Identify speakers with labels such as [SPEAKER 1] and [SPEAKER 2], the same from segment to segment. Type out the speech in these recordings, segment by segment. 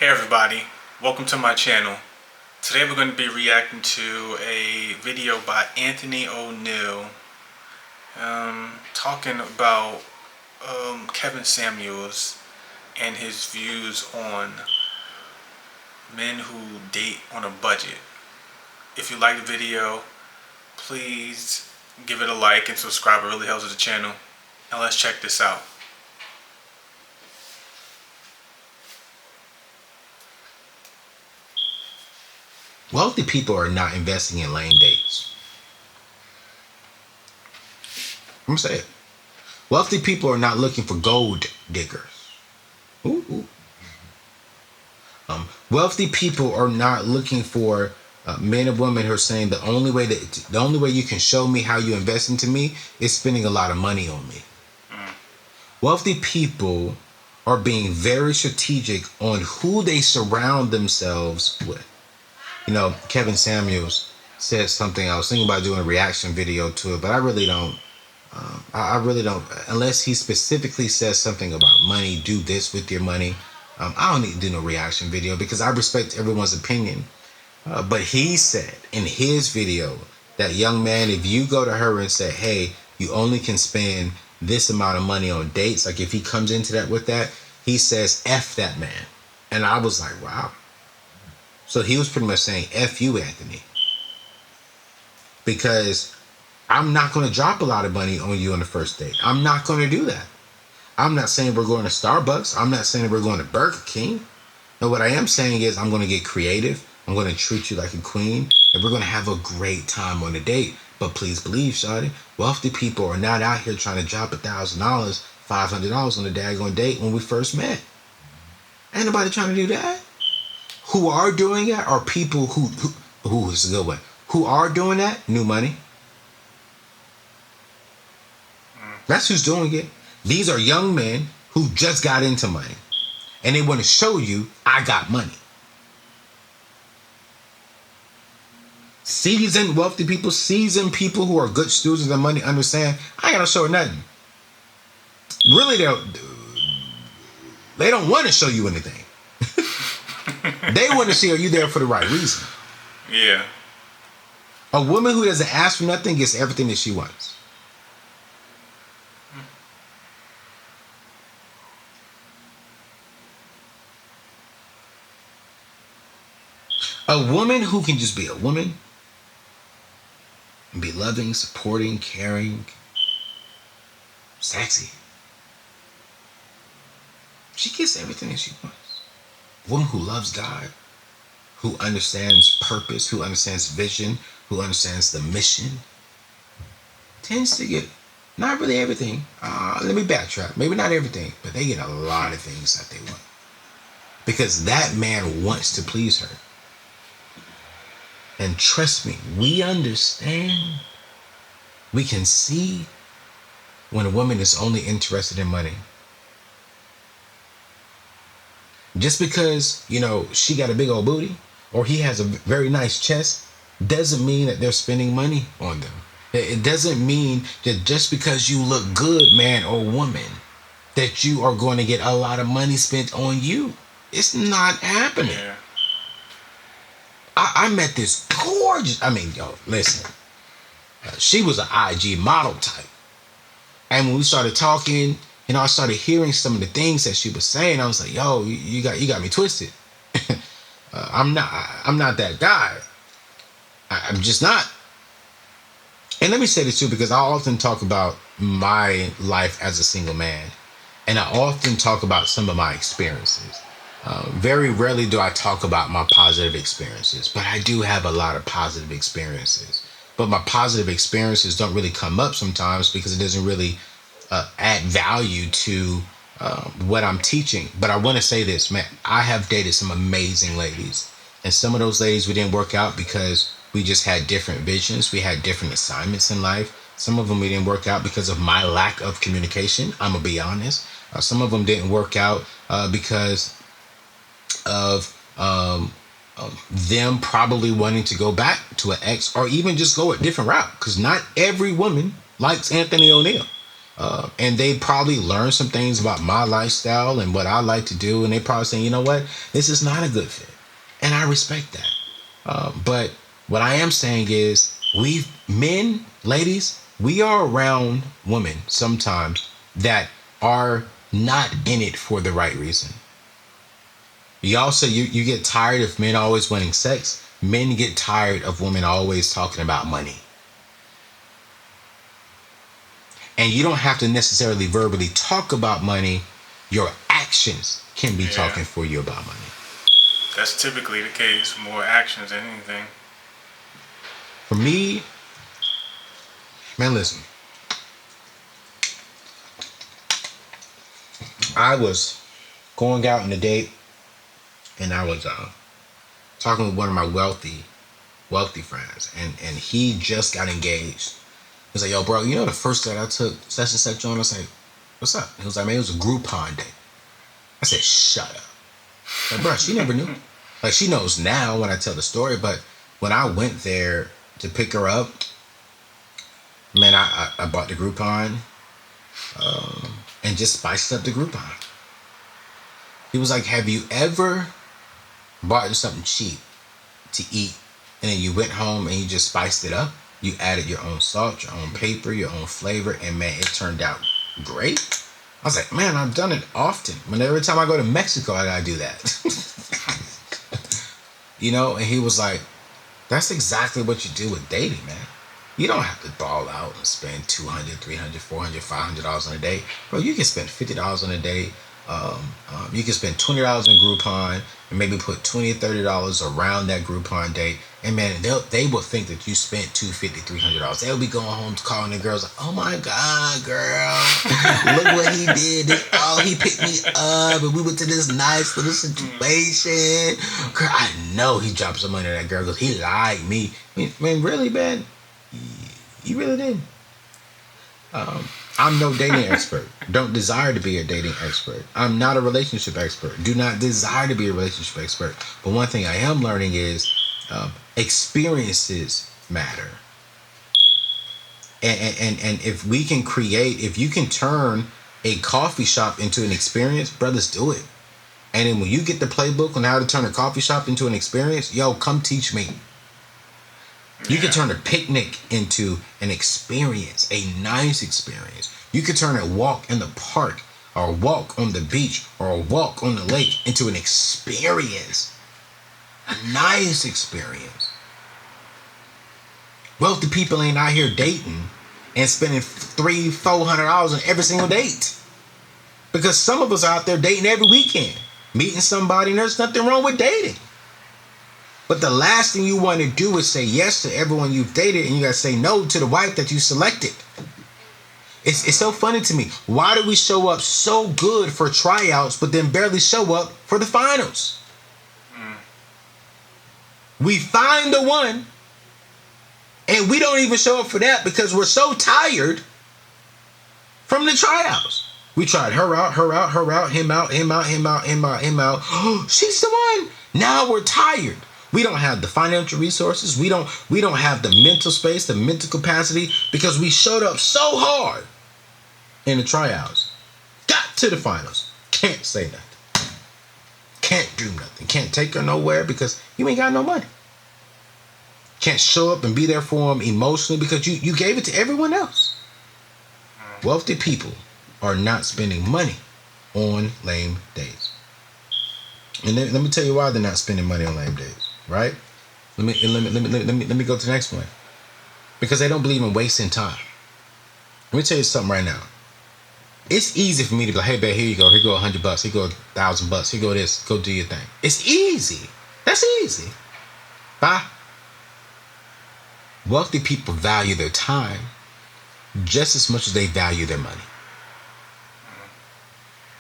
[SPEAKER 1] Hey everybody, welcome to my channel. Today we're going to be reacting to a video by Anthony O'Neal talking about Kevin Samuels and his views on men who date on a budget. If you like the video, please give it a like and subscribe. It really helps with the channel. And let's check this out.
[SPEAKER 2] Wealthy people are not investing in lame dates. I'm going to say it. Wealthy people are not looking for gold diggers. Ooh. Wealthy people are not looking for men and women who are saying the only way you can show me how you invest into me is spending a lot of money on me. Wealthy people are being very strategic on who they surround themselves with. You know, Kevin Samuels said something. I was thinking about doing a reaction video to it, but I really don't. I really don't. Unless he specifically says something about money, do this with your money. I don't need to do no reaction video because I respect everyone's opinion. But he said in his video that, young man, if you go to her and say, hey, you only can spend this amount of money on dates, like if he comes into that with that, he says, F that man. And I was like, wow. So he was pretty much saying, F you, Anthony. Because I'm not going to drop a lot of money on you on the first date. I'm not going to do that. I'm not saying we're going to Starbucks. I'm not saying we're going to Burger King. No, what I am saying is I'm going to get creative. I'm going to treat you like a queen. And we're going to have a great time on the date. But please believe, shawty, wealthy people are not out here trying to drop $1,000, $500 on a daggone date when we first met. Ain't nobody trying to do that. Who are doing that are people who is a good one. Who are doing that? New money. That's who's doing it. These are young men who just got into money. And they want to show you, I got money. Seasoned wealthy people, seasoned people who are good stewards of their money understand, I ain't got to show her nothing. Really, they don't want to show you anything. They want to see, are you there for the right reason?
[SPEAKER 1] Yeah.
[SPEAKER 2] A woman who doesn't ask for nothing gets everything that she wants. A woman who can just be a woman and be loving, supporting, caring, sexy. She gets everything that she wants. A woman who loves God, who understands purpose, who understands vision, who understands the mission, tends to get not really everything. Let me backtrack. Maybe not everything, but they get a lot of things that they want. Because that man wants to please her. And trust me, we understand. We can see when a woman is only interested in money. Just because, you know, she got a big old booty or he has a very nice chest doesn't mean that they're spending money on them. It doesn't mean that just because you look good, man or woman, that you are going to get a lot of money spent on you. It's not happening.
[SPEAKER 1] Yeah.
[SPEAKER 2] I met this gorgeous, listen, she was an IG model type. And when we started talking, you know, I started hearing some of the things that she was saying. I was like, yo, you got me twisted. I'm not that guy. I'm just not. And let me say this too, because I often talk about my life as a single man. And I often talk about some of my experiences. Very rarely do I talk about my positive experiences, but I do have a lot of positive experiences. But my positive experiences don't really come up sometimes because it doesn't really add value to what I'm teaching. But I want to say this, man, I have dated some amazing ladies. And some of those ladies we didn't work out because we just had different visions. We had different assignments in life. Some of them we didn't work out because of my lack of communication. I'm going to be honest. Some of them didn't work out because of them probably wanting to go back to an ex or even just go a different route. Because not every woman likes Anthony O'Neal. And they probably learn some things about my lifestyle and what I like to do. And they probably saying, you know what, this is not a good fit. And I respect that. But what I am saying is, we men, ladies, we are around women sometimes that are not in it for the right reason. You also you get tired of men always wanting sex. Men get tired of women always talking about money. And you don't have to necessarily verbally talk about money. Your actions can be talking for you about money.
[SPEAKER 1] That's typically the case. More actions than anything.
[SPEAKER 2] For me, man, listen. I was going out on a date, and I was talking with one of my wealthy friends, and he just got engaged. He's like, yo, bro, you know the first date I took such and such on? I was like, what's up? He was like, man, it was a Groupon date. I said, shut up. Like, bro, she never knew. Like, she knows now when I tell the story, but when I went there to pick her up, man, I bought the Groupon and just spiced up the Groupon. He was like, have you ever bought something cheap to eat and then you went home and you just spiced it up? You added your own salt, your own pepper, your own flavor, and man, it turned out great. I was like, man, I've done it often. Every time I go to Mexico, I gotta do that. You know, and he was like, that's exactly what you do with dating, man. You don't have to ball out and spend $200, $300, $400, $500 on a date. Bro, you can spend $50 on a date. You can spend $20 in Groupon and maybe put $20, $30 around that Groupon date. And man, they will think that you spent $250, $300. They'll be going home calling the girls like, oh my God, girl, look what he did. He picked me up and we went to this nice little situation. Girl, I know he dropped some money on that girl because he lied me. Man, really, man? You really did. I'm no dating expert. Don't desire to be a dating expert. I'm not a relationship expert. Do not desire to be a relationship expert. But one thing I am learning is experiences matter. And if we can if you can turn a coffee shop into an experience, brothers, do it. And then when you get the playbook on how to turn a coffee shop into an experience, yo, come teach me. You can turn a picnic into an experience, a nice experience. You can turn a walk in the park or a walk on the beach or a walk on the lake into an experience, a nice experience. Wealthy people ain't out here dating and spending $300-$400 on every single date. Because some of us are out there dating every weekend, meeting somebody, and there's nothing wrong with dating. But the last thing you want to do is say yes to everyone you've dated, and you got to say no to the wife that you selected. It's so funny to me. Why do we show up so good for tryouts, but then barely show up for the finals? We find the one, and we don't even show up for that because we're so tired from the tryouts. We tried her out, him out. She's the one. Now we're tired. We don't have the financial resources. We don't have the mental space, the mental capacity, because we showed up so hard in the tryouts. Got to the finals. Can't say nothing. Can't do nothing. Can't take her nowhere because you ain't got no money. Can't show up and be there for them emotionally because you gave it to everyone else. Wealthy people are not spending money on lame days. And let me tell you why they're not spending money on lame days. Right? Let me go to the next one. Because they don't believe in wasting time. Let me tell you something right now. It's easy for me to be like, hey babe, here you go. Here go $100. Here go $1,000. Here go this. Go do your thing. It's easy. That's easy. Bye. Wealthy people value their time just as much as they value their money.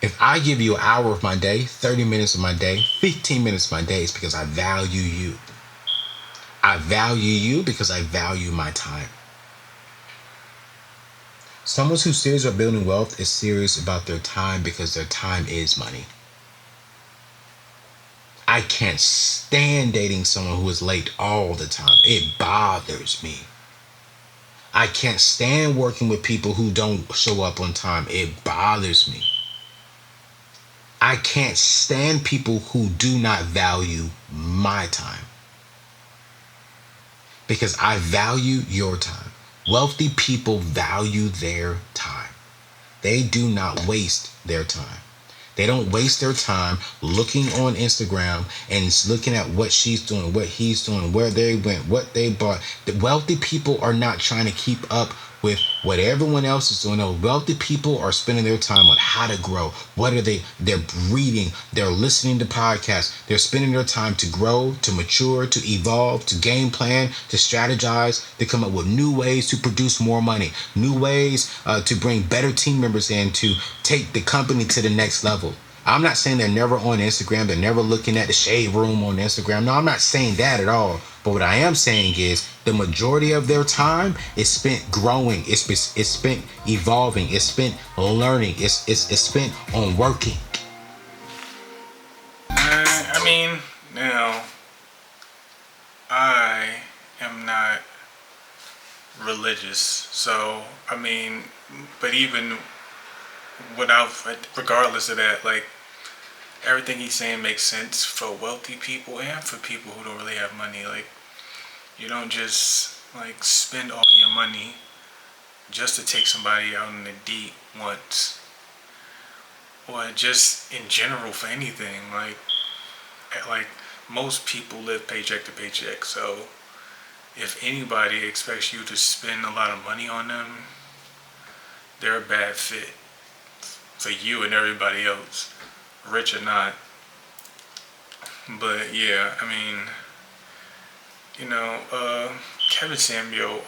[SPEAKER 2] If I give you an hour of my day, 30 minutes of my day, 15 minutes of my day, it's because I value you. I value you because I value my time. Someone who's serious about building wealth is serious about their time because their time is money. I can't stand dating someone who is late all the time. It bothers me. I can't stand working with people who don't show up on time. It bothers me. I can't stand people who do not value my time because I value your time. Wealthy people value their time. They do not waste their time. They don't waste their time looking on Instagram and looking at what she's doing, what he's doing, where they went, what they bought. The wealthy people are not trying to keep up with what everyone else is doing. No, wealthy people are spending their time on how to grow. What are they? They're reading, they're listening to podcasts, they're spending their time to grow, to mature, to evolve, to game plan, to strategize, to come up with new ways to produce more money, new ways to bring better team members in, to take the company to the next level. I'm not saying they're never on Instagram, they're never looking at the shade room on Instagram. No, I'm not saying that at all. But what I am saying is the majority of their time is spent growing, it's spent evolving, it's spent learning, it's spent on working.
[SPEAKER 1] I mean, now, I am not religious, so, I mean, but even without, regardless of that, like, everything he's saying makes sense for wealthy people and for people who don't really have money. Like, you don't just, like, spend all your money just to take somebody out on a date once, or just in general for anything. Like most people live paycheck to paycheck, so if anybody expects you to spend a lot of money on them, they're a bad fit for you and everybody else, rich or not. But yeah, I mean, you know, Kevin Samuel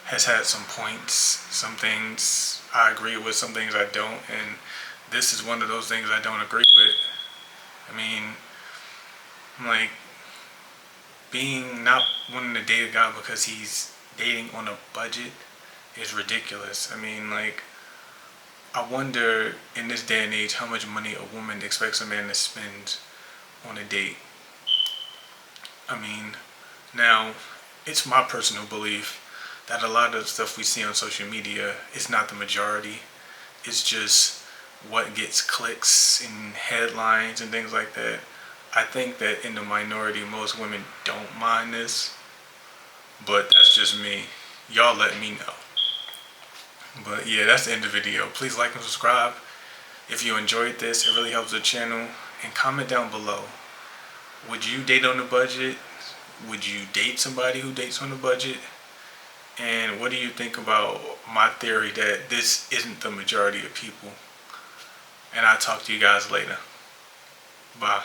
[SPEAKER 1] has had some points, some things I agree with, some things I don't, and this is one of those things I don't agree with. I mean, like, being not wanting to date a guy because he's dating on a budget is ridiculous. I mean, like, I wonder in this day and age how much money a woman expects a man to spend on a date. I mean, now, it's my personal belief that a lot of stuff we see on social media is not the majority. It's just what gets clicks and headlines and things like that. I think that in the minority, most women don't mind this, but that's just me. Y'all let me know. But yeah, that's the end of the video. Please like and subscribe if you enjoyed this. It really helps the channel. And comment down below. Would you date on a budget? Would you date somebody who dates on a budget? And what do you think about my theory that this isn't the majority of people? And I'll talk to you guys later. Bye.